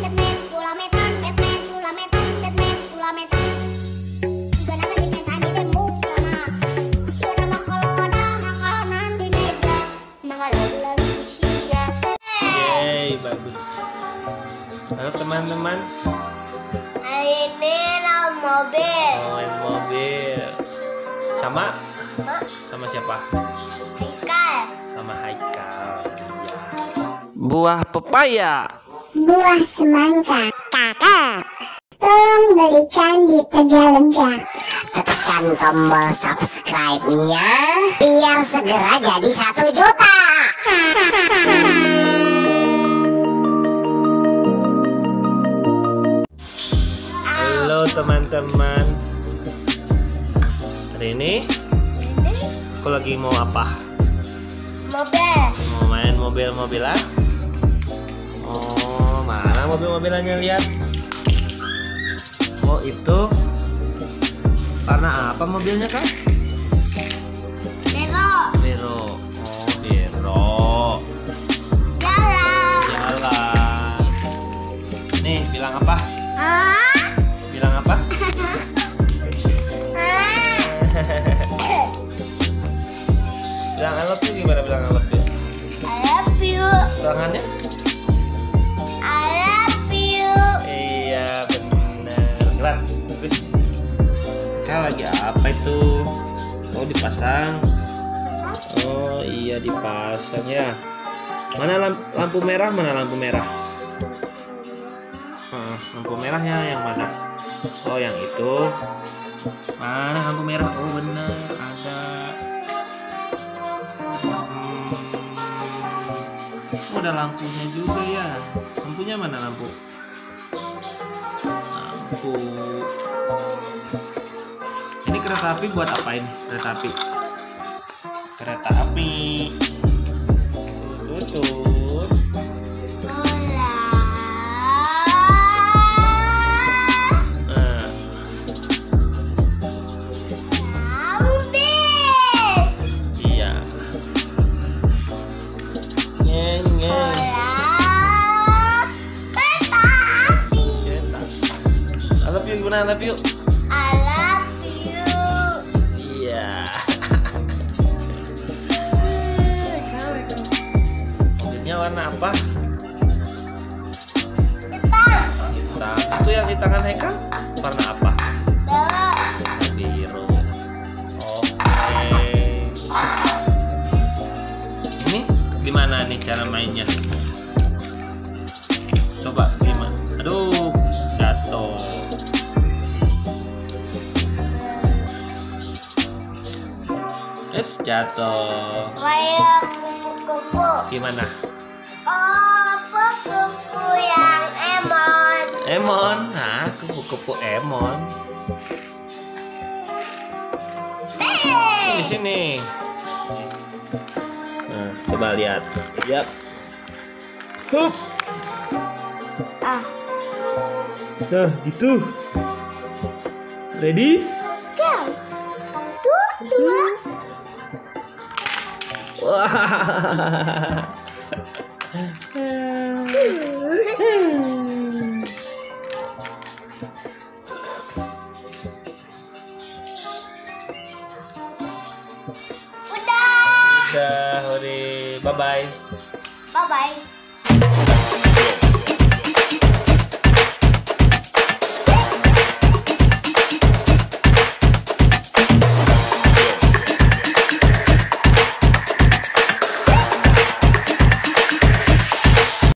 Yeay, bagus. Halo teman-teman. Hari ini main mobil. Main mobil. Sama siapa? Haikal. Sama Haikal. Ya. Buah pepaya. Buah semangka. Kakak, tolong belikan di Tegalega. Tekan tombol subscribe-nya biar segera jadi 1 juta. Halo teman-teman. Hari ini aku lagi mau apa? Mobil. Mau main mobil-mobilan? Oh, mana mobil-mobilannya, lihat. Oh, itu warna apa mobilnya, Kak? Bero. Bero. Oh, bero. Jalan. Nih, bilang apa? Bilang apa? Bilang I love you gimana? Bilang I love you. I love you. Tangannya? I love you. Iya, benar. Gerak. Kak lagi apa itu? Oh, dipasang. Oh, iya dipasang ya. Mana lampu merah? Mana lampu merah? Lampu merahnya yang mana? Oh, yang itu. Mana lampu merah? Oh, benar, ada. Oh, ada lampunya juga ya. Lampunya mana lampu? Lampu. Ini kereta api buat apa ini? Kereta api. Kereta api. Tutut. Iya. Ngeng ngeng. Kereta api. Kereta. I love you gimana? I love you. I love you. Iya. Mobilnya warna apa? Hitam. Hitam. Itu yang di tangan Haikal warna apa? Biru. Biru. Oke. Ini gimana nih cara mainnya? Coba gimana? Aduh, jatuh. Jatuh. Kayak kupu-kupu. Gimana? Oh, kupu-kupu yang emon. Emon. Nah, kupu-kupu Emon. Di sini. Nah, coba lihat. Yap. Hup. Ah, Nah, gitu. Ready? go. Dua. Wah. Udah. Udah, hore. Bye-bye. Bye-bye.